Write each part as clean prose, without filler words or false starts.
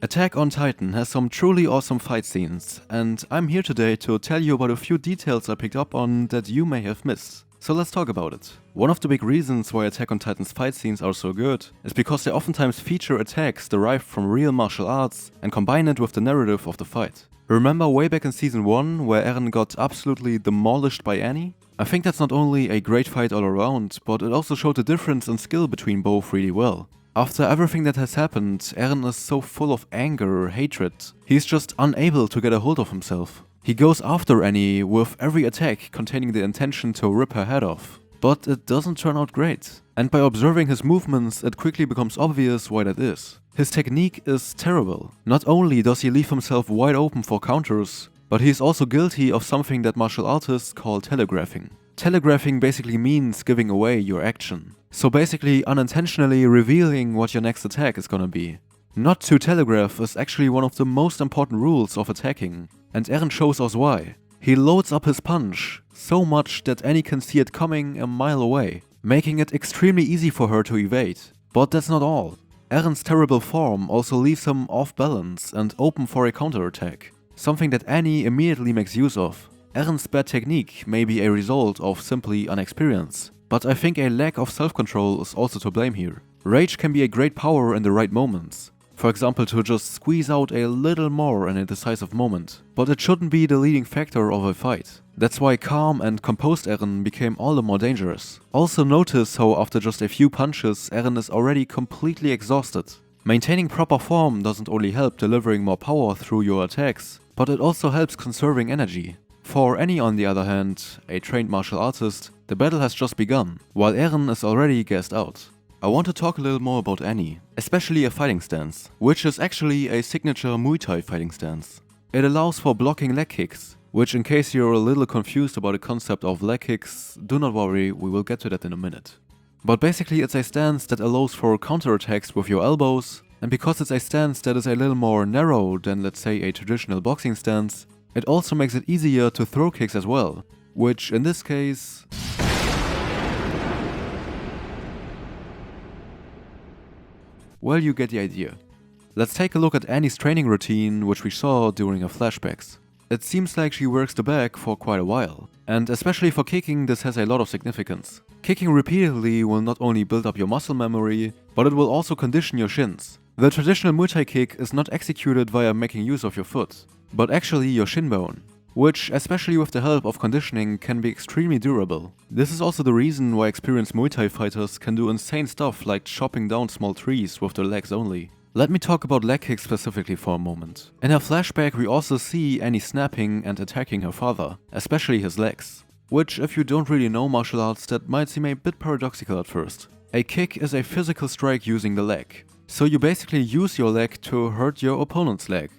Attack on Titan has some truly awesome fight scenes, and I'm here today to tell you about a few details I picked up on that you may have missed. So let's talk about it. One of the big reasons why Attack on Titan's fight scenes are so good is because they oftentimes feature attacks derived from real martial arts and combine it with the narrative of the fight. Remember way back in season 1 where Eren got absolutely demolished by Annie? I think that's not only a great fight all around, but it also showed the difference in skill between both really well. After everything that has happened, Eren is so full of anger, hatred, he's just unable to get a hold of himself. He goes after Annie with every attack containing the intention to rip her head off. But it doesn't turn out great. And by observing his movements, it quickly becomes obvious why that is. His technique is terrible. Not only does he leave himself wide open for counters, but he is also guilty of something that martial artists call telegraphing. Telegraphing basically means giving away your action. So basically unintentionally revealing what your next attack is gonna be. Not to telegraph is actually one of the most important rules of attacking, and Eren shows us why. He loads up his punch so much that Annie can see it coming a mile away, making it extremely easy for her to evade. But that's not all. Eren's terrible form also leaves him off balance and open for a counterattack, something that Annie immediately makes use of. Eren's bad technique may be a result of simply inexperience, but I think a lack of self-control is also to blame here. Rage can be a great power in the right moments. For example, to just squeeze out a little more in a decisive moment. But it shouldn't be the leading factor of a fight. That's why calm and composed Eren became all the more dangerous. Also notice how after just a few punches, Eren is already completely exhausted. Maintaining proper form doesn't only help delivering more power through your attacks, but it also helps conserving energy. For Annie, on the other hand, a trained martial artist, the battle has just begun, while Eren is already gassed out. I want to talk a little more about Annie, especially a fighting stance, which is actually a signature Muay Thai fighting stance. It allows for blocking leg kicks, which in case you're a little confused about the concept of leg kicks, do not worry, we will get to that in a minute. But basically it's a stance that allows for counterattacks with your elbows, and because it's a stance that is a little more narrow than let's say a traditional boxing stance, it also makes it easier to throw kicks as well, which in this case... Well, you get the idea. Let's take a look at Annie's training routine, which we saw during her flashbacks. It seems like she works the back for quite a while, and especially for kicking this has a lot of significance. Kicking repeatedly will not only build up your muscle memory, but it will also condition your shins. The traditional Muay Thai kick is not executed via making use of your foot, but actually your shin bone, which, especially with the help of conditioning, can be extremely durable. This is also the reason why experienced Muay Thai fighters can do insane stuff like chopping down small trees with their legs only. Let me talk about leg kicks specifically for a moment. In her flashback we also see Annie snapping and attacking her father, especially his legs. Which, if you don't really know martial arts, that might seem a bit paradoxical at first. A kick is a physical strike using the leg. So you basically use your leg to hurt your opponent's leg.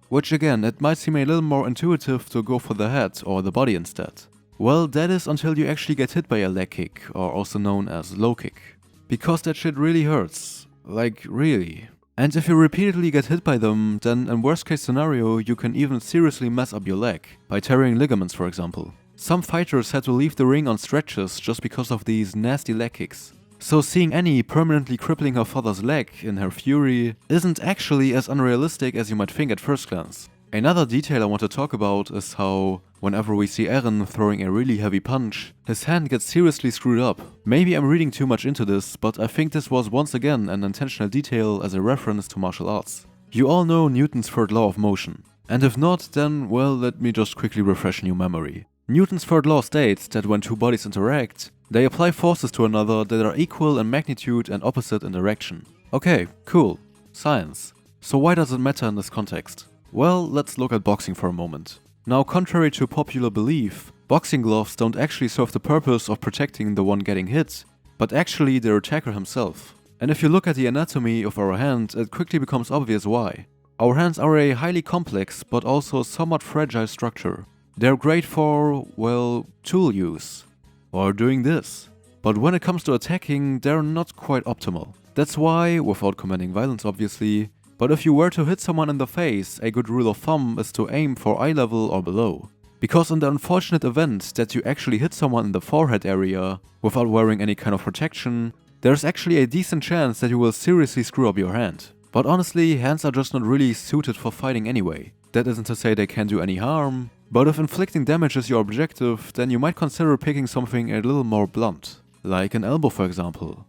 Which again, it might seem a little more intuitive to go for the head or the body instead. Well, that is until you actually get hit by a leg kick, or also known as low kick. Because that shit really hurts. Like, really. And if you repeatedly get hit by them, then in worst case scenario you can even seriously mess up your leg, by tearing ligaments for example. Some fighters had to leave the ring on stretches just because of these nasty leg kicks. So seeing Annie permanently crippling her father's leg in her fury isn't actually as unrealistic as you might think at first glance. Another detail I want to talk about is how, whenever we see Eren throwing a really heavy punch, his hand gets seriously screwed up. Maybe I'm reading too much into this, but I think this was once again an intentional detail as a reference to martial arts. You all know Newton's third law of motion. And if not, then well, let me just quickly refresh your memory. Newton's third law states that when two bodies interact, they apply forces to another that are equal in magnitude and opposite in direction. Okay, cool. Science. So why does it matter in this context? Well, let's look at boxing for a moment. Now, contrary to popular belief, boxing gloves don't actually serve the purpose of protecting the one getting hit, but actually their attacker himself. And if you look at the anatomy of our hand, it quickly becomes obvious why. Our hands are a highly complex but also somewhat fragile structure. They're great for, well, tool use. Or doing this. But when it comes to attacking, they're not quite optimal. That's why, without commanding violence obviously, but if you were to hit someone in the face, a good rule of thumb is to aim for eye level or below. Because in the unfortunate event that you actually hit someone in the forehead area without wearing any kind of protection, there's actually a decent chance that you will seriously screw up your hand. But honestly, hands are just not really suited for fighting anyway. That isn't to say they can't do any harm, but if inflicting damage is your objective, then you might consider picking something a little more blunt. Like an elbow, for example.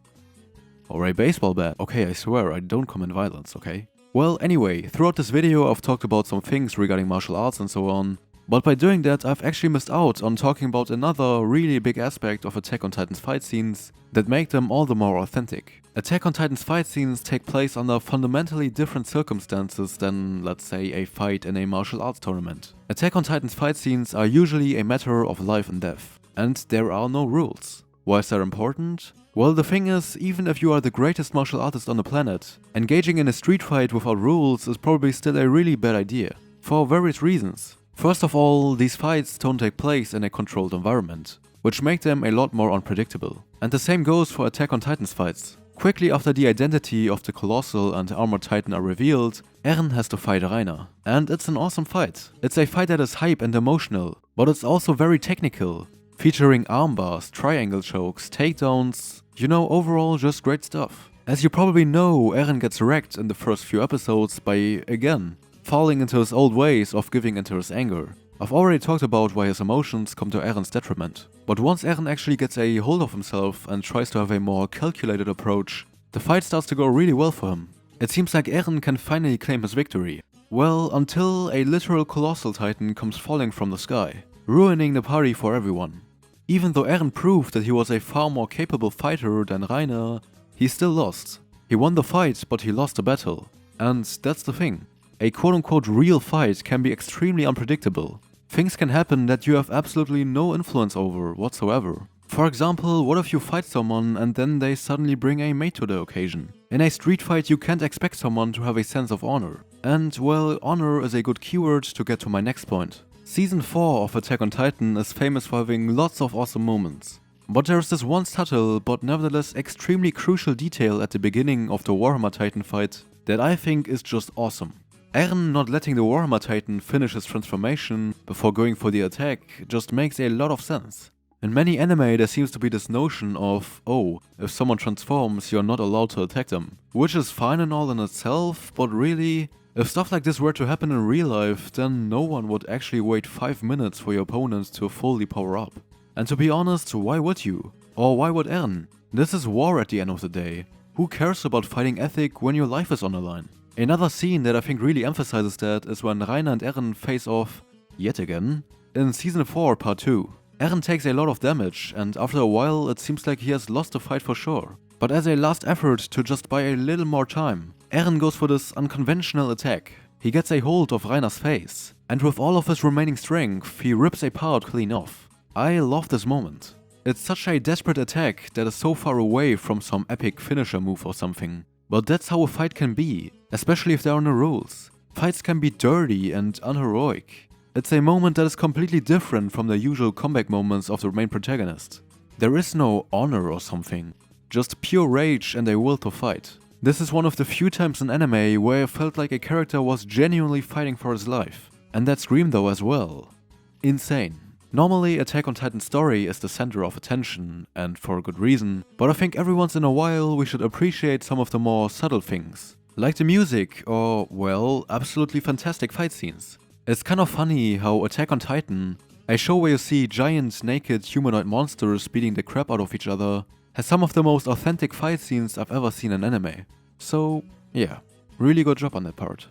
Or a baseball bat. Okay, I swear, I don't commit violence, okay? Well, anyway, throughout this video I've talked about some things regarding martial arts and so on, but by doing that I've actually missed out on talking about another really big aspect of Attack on Titan's fight scenes that make them all the more authentic. Attack on Titan's fight scenes take place under fundamentally different circumstances than, let's say, a fight in a martial arts tournament. Attack on Titan's fight scenes are usually a matter of life and death, and there are no rules. Why is that important? Well, the thing is, even if you are the greatest martial artist on the planet, engaging in a street fight without rules is probably still a really bad idea, for various reasons. First of all, these fights don't take place in a controlled environment, which make them a lot more unpredictable. And the same goes for Attack on Titan's fights. Quickly after the identity of the Colossal and the Armored Titan are revealed, Eren has to fight Reiner. And it's an awesome fight. It's a fight that is hype and emotional, but it's also very technical, featuring armbars, triangle chokes, takedowns, you know, overall just great stuff. As you probably know, Eren gets wrecked in the first few episodes by, again, falling into his old ways of giving into his anger. I've already talked about why his emotions come to Eren's detriment, but once Eren actually gets a hold of himself and tries to have a more calculated approach, the fight starts to go really well for him. It seems like Eren can finally claim his victory. Well, until a literal colossal titan comes falling from the sky, ruining the party for everyone. Even though Eren proved that he was a far more capable fighter than Reiner, he still lost. He won the fight, but he lost the battle. And that's the thing. A quote-unquote real fight can be extremely unpredictable. Things can happen that you have absolutely no influence over whatsoever. For example, what if you fight someone and then they suddenly bring a mate to the occasion? In a street fight you can't expect someone to have a sense of honor. And well, honor is a good keyword to get to my next point. Season 4 of Attack on Titan is famous for having lots of awesome moments. But there's this one subtle but nevertheless extremely crucial detail at the beginning of the Warhammer Titan fight that I think is just awesome. Eren not letting the Warhammer Titan finish his transformation before going for the attack just makes a lot of sense. In many anime there seems to be this notion of, oh, if someone transforms you're not allowed to attack them. Which is fine and all in itself, but really, if stuff like this were to happen in real life, then no one would actually wait 5 minutes for your opponent to fully power up. And to be honest, why would you? Or why would Eren? This is war at the end of the day. Who cares about fighting ethic when your life is on the line? Another scene that I think really emphasizes that is when Reiner and Eren face off, yet again, in Season 4 Part 2. Eren takes a lot of damage, and after a while it seems like he has lost the fight for sure. But as a last effort to just buy a little more time, Eren goes for this unconventional attack. He gets a hold of Reiner's face, and with all of his remaining strength, he rips a part clean off. I love this moment. It's such a desperate attack that is so far away from some epic finisher move or something. But that's how a fight can be, especially if there are no rules. Fights can be dirty and unheroic. It's a moment that is completely different from the usual comeback moments of the main protagonist. There is no honor or something, just pure rage and a will to fight. This is one of the few times in anime where I felt like a character was genuinely fighting for his life. And that scream though as well. Insane. Normally Attack on Titan's story is the center of attention, and for a good reason, but I think every once in a while we should appreciate some of the more subtle things. Like the music or, well, absolutely fantastic fight scenes. It's kind of funny how Attack on Titan, a show where you see giant naked humanoid monsters beating the crap out of each other, has some of the most authentic fight scenes I've ever seen in anime. So, yeah, really good job on that part.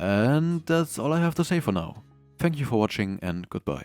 And that's all I have to say for now. Thank you for watching and goodbye.